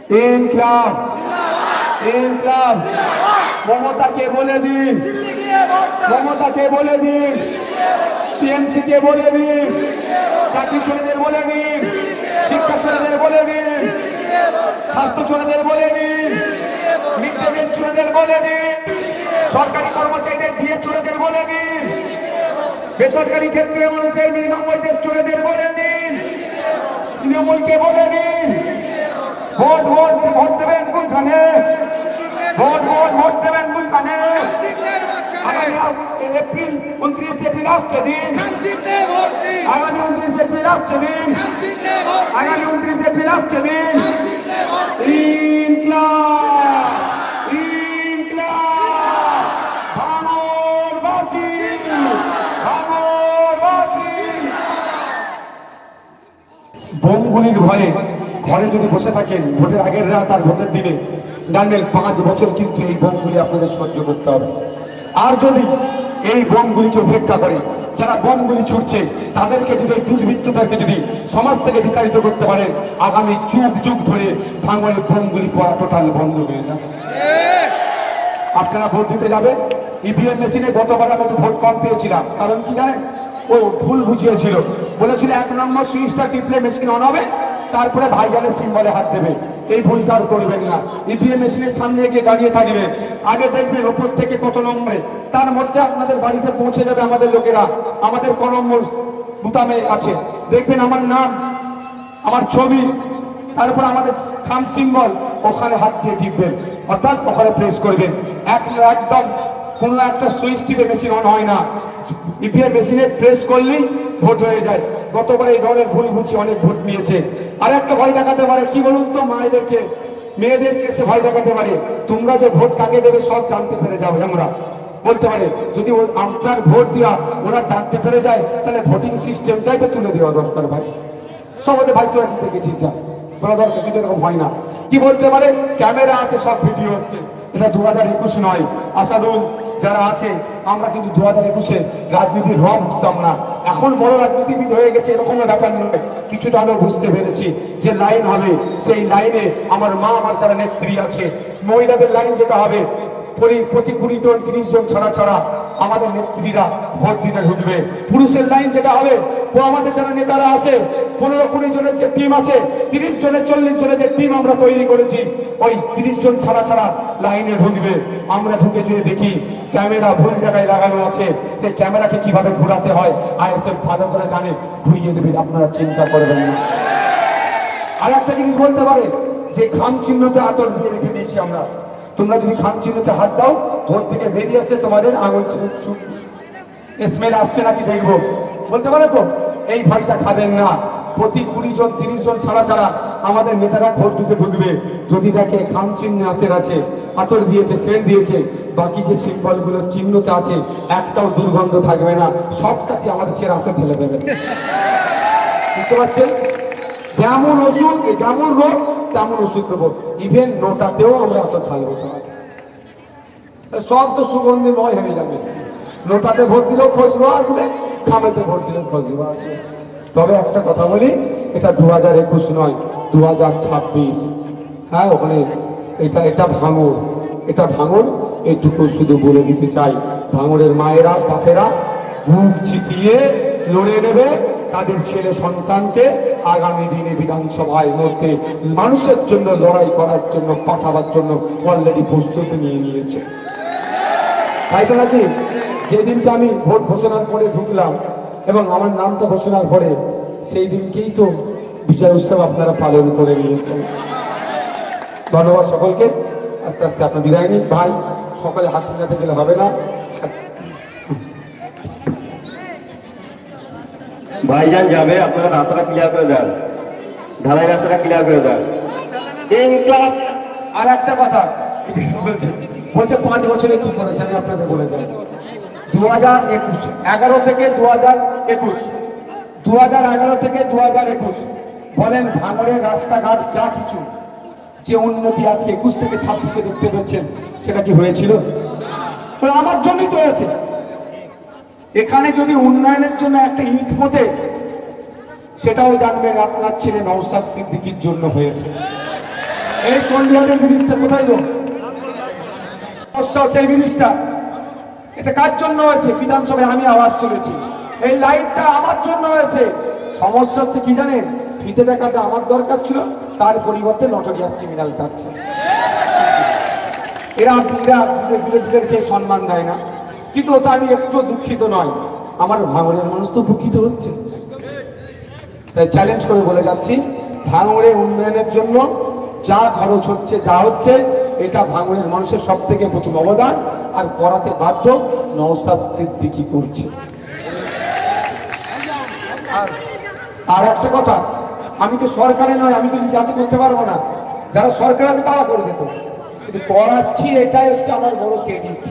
ইনকলাব ইনকলাব। মমতাকে বলে দিন, মমতাকে বলে দিন, টিএমসি কে বলে দিন, চাকরি ছেলেদের বলে দিন, শিক্ষা ছেলেদের বলে দিন, স্বাস্থ্য ছেলেদের বলে দিন, মিড ডে মিল ছেলেদের বলে দিন, সরকারি কর্মচারীদের দিয়ে ছেলেদের বলে দিন, বেসরকারি ক্ষেত্রে মানুষের মিনিমাম ওয়েজেস ছেলেদের বলে দিন, তৃণমূলকে বলে দিন ভোট ভোট ভোট দেবেন কোনখানে, ভোট ভোট ভোট দেবেন কোনখানে। এপ্রিল 29 এপ্রিল আসছে দিন, আগামী 29 এপ্রিল আসছে দিন, আগামী 29 এপ্রিল আসছে দিন। ইনকলাব ইনকলাব, ভাঙড়বাসী ভাঙড়বাসী। বোমগুলির ভয়ে ঘরে যদি বসে থাকেন ভোটের আগের রাত আর ভোটের দিনে, জানবেন 5 বছর কিন্তু এই বোমগুলি আপনাদের সহ্য করতে হবে। আর যদি এই বোমগুলিকে উপেক্ষা করে যারা বোমগুলি ছুটছে তাদেরকে যদি, দুর্বৃত্তদেরকে যদি সমাজ থেকে বিতাড়িত করতে পারেন, আগামী যুগ যুগ ধরে ভাঙড়ের বোমগুলি পড়া টোটাল বন্ধ হয়ে যাবে। আপনারা ভোট দিতে যাবেন, ইভিএম মেশিনে গতবার আমি ভোট কম পেয়েছিলাম, কারণ কি জানেন, ও ভুল বুঝিয়েছিল, বলেছিল 1 নম্বর সুইচটা টিপলে মেশিন অন হবে, তারপরে ভাইজানের সিম্বলে হাত দেবে। এই ভুলটা আর করবেন না। ইভিএম মেশিনের সামনে গিয়ে দাঁড়িয়ে থাকবেন, আগে দেখবেন ওপর থেকে কত নম্বরে, তার মধ্যে আপনাদের বাড়িতে পৌঁছে যাবে আমাদের লোকেরা, আমাদের ক নম্বর বুতামে আছে দেখবেন আমার নাম, আমার ছবি, তারপর আমাদের থাম সিম্বল, ওখানে হাত দিয়ে টিপবেন, অর্থাৎ ওখানে প্রেস করবেন। একদম কোনো একটা সুইচ টিপে মেশিন অন হয় না, ইভিএম মেশিনে প্রেস করলেই ভোট হয়ে যায়। গতবার এই ধরনের ভুল বুঝে অনেক ভোট নিয়েছে। আর একটা ভয় দেখাতে পারে, কি বলুন তো, মায়েদেরকে মেয়েদেরকে সে ভয় দেখাতে পারে, তোমরা যে ভোট কাকে দেবে সব জানতে পেরে যাও। আমরা বলতে পারে যদি আপনার ভোট দেওয়া ওরা জানতে পেরে যায়, তাহলে ভোটিং সিস্টেমটাই তো তুলে দেওয়া দরকার। ভাই সবাই ভাই তোরা জিতে গেছিস, যা বলা দরকার, কিন্তু এরকম হয় না। কি বলতে পারে, ক্যামেরা আছে, সব ভিডিও হচ্ছে। এটা 2021 নয়। আসাদুল যারা আছে, আমরা কিন্তু 2021-এ রাজনীতির রং বুঝতাম না, এখন বড় রাজনীতিবিদ হয়ে গেছে এরকম ব্যাপার নয়। কিছুটা আমরা বুঝতে পেরেছি যে লাইন হবে, সেই লাইনে আমার মা, আমার যারা নেত্রী আছে, মহিলাদের লাইন যেটা হবে, প্রতি 20 জন 30 জন ছাড়া ছাড়া আমাদের নেত্রীরা ভোট দিতে ঢুকবে। পুরুষের লাইন যেটা হবে, ও আমাদের যারা নেতারা আছে, 15-20 জনের যে টিম আছে, 30 জনের 40 জনের যে টিম আমরা তৈরি করেছি, ওই 30 জন ছাড়া ছাড়া লাইনে ঢুকবে। আমরা ঢুকে যদি দেখি ক্যামেরা ভুল জায়গায় লাগানো আছে, সেই ক্যামেরাকে কিভাবে ঘুরাতে হয় আইএসএফ ভালো করে জানে, ঘুরিয়ে দেবে, আপনারা চিন্তা করবেন না। আর একটা জিনিস বলতে পারে যে খাম চিহ্নতে আতর দিয়ে রেখে দিয়েছি আমরা, তোমরা যদি খাম চিহ্নতে হাত দাও, ভোট থেকে বেরিয়ে আসলে তোমাদের আঙুল স্মেল আসছে নাকি দেখবো, বলতে পারে তো। এই ভয়টা খাবেন না। প্রতি 20 জন 30 জন ছাড়া ছাড়া আমাদের নেতারা ভোট দিতে ঢুকবে। যদি দেখে খাম চিহ্নে হাতের আছে, আতর দিয়েছে, সেন্ট দিয়েছে, বাকি যে সিম্বলগুলো চিহ্নতে আছে একটাও দুর্গন্ধ থাকবে না, সবটাকে আমাদের ছেড়ে আতর ঢেলে দেবে। বুঝতে পারছেন? যেমন ওষুধ, যেমন রোগ তেমন ওষুধ দেবো। ইভেন নোটাতেও আমরা আতর ঢালবো, সব তো সুগন্ধিময় হয়ে যাবে। নোটাতে ভোট দিলেও খুশবু আসবে, খামেতে ভোট দিলেও খুশবু আসবে। তবে একটা কথা বলি, এটা 2021 নয়, 2026। হ্যাঁ, ওখানে এটা ভাঙড়, এটা ভাঙড়, এইটুকু শুধু বলে দিতে চাই। ভাঙড়ের মায়েরা বাপেরা বুক চিতিয়ে লড়ে নেবে তাদের ছেলে সন্তানকে আগামী দিনে বিধানসভায় মধ্যে মানুষের জন্য লড়াই করার জন্য, পাঠাবার জন্য অলরেডি প্রস্তুতি নিয়ে নিয়েছে। তাই তো নাকি? যেদিনটা আমি ভোট ঘোষণার পরে ঢুকলাম এবং আমার নামটা ঘোষণার পরে, সেই দিনকেই তো বিজয় উৎসব আপনারা পালন করে নিয়েছেন। ধন্যবাদ সকলকে। আস্তে আস্তে আপনার বিদায় নিন। ভাই সকালে হাত মিলাতে গেলে হবে না। ভাইজান যাবে, আপনারা রাস্তাটা ক্লিয়ার করে দেন, ঢালাই রাস্তাটা ক্লিয়ার করে দেন। ইনকলাব। আর একটা কথা বলছে 5 বছরে কি করেছে, আমি আপনাদের বলে যাই। 2021, 11 থেকে 2021, 2011 থেকে 2021 বলেন ভাঙড়ের রাস্তাঘাট যা কিছু যে উন্নতি আজকে 21 থেকে 26-এ দেখতে পাচ্ছেন, সেটা কি হয়েছিল? আমার জন্যই তো হয়েছে। এখানে যদি উন্নয়নের জন্য একটা ইট মতে, সেটাও জানবেন আপনার ছেলে নওশাদ সিদ্দিকীর জন্য হয়েছে। এই চন্ডিহাটের ব্রিজটা কোথায় গো? সমস্যা হচ্ছে এই ব্রিজটা, এটা কার জন্য হয়েছে? বিধানসভায় আমি আওয়াজ তুলেছি, এই লাইটটা আমার জন্য হয়েছে। সমস্যা হচ্ছে কি জানেন, ফিতে টাকাটা আমার দরকার ছিল, তার পরিবর্তে নটোরিয়াস ক্রিমিনাল কাটছে। এরা বিরোধীদেরকে সম্মান দেয় না, কিন্তু ওটা আমি একটু দুঃখিত নয়, আমার ভাঙড়ের মানুষ তো উপকৃত হচ্ছে। তাই চ্যালেঞ্জ করে বলে যাচ্ছি, ভাঙড়ে উন্নয়নের জন্য যা খরচ হচ্ছে, যা হচ্ছে, এটা ভাঙড়ের মানুষের সব থেকে প্রথম অবদান, আর করাতে বাধ্য নওশাদ সিদ্দিকী করছে। আর একটা কথা, আমি তো সরকারে নয়, আমি তো নিজে হাতে করতে পারবো না, যারা সরকার আছে তারা করবে তো, কিন্তু করাচ্ছি, এটাই হচ্ছে আমার বড় ক্রেডিট।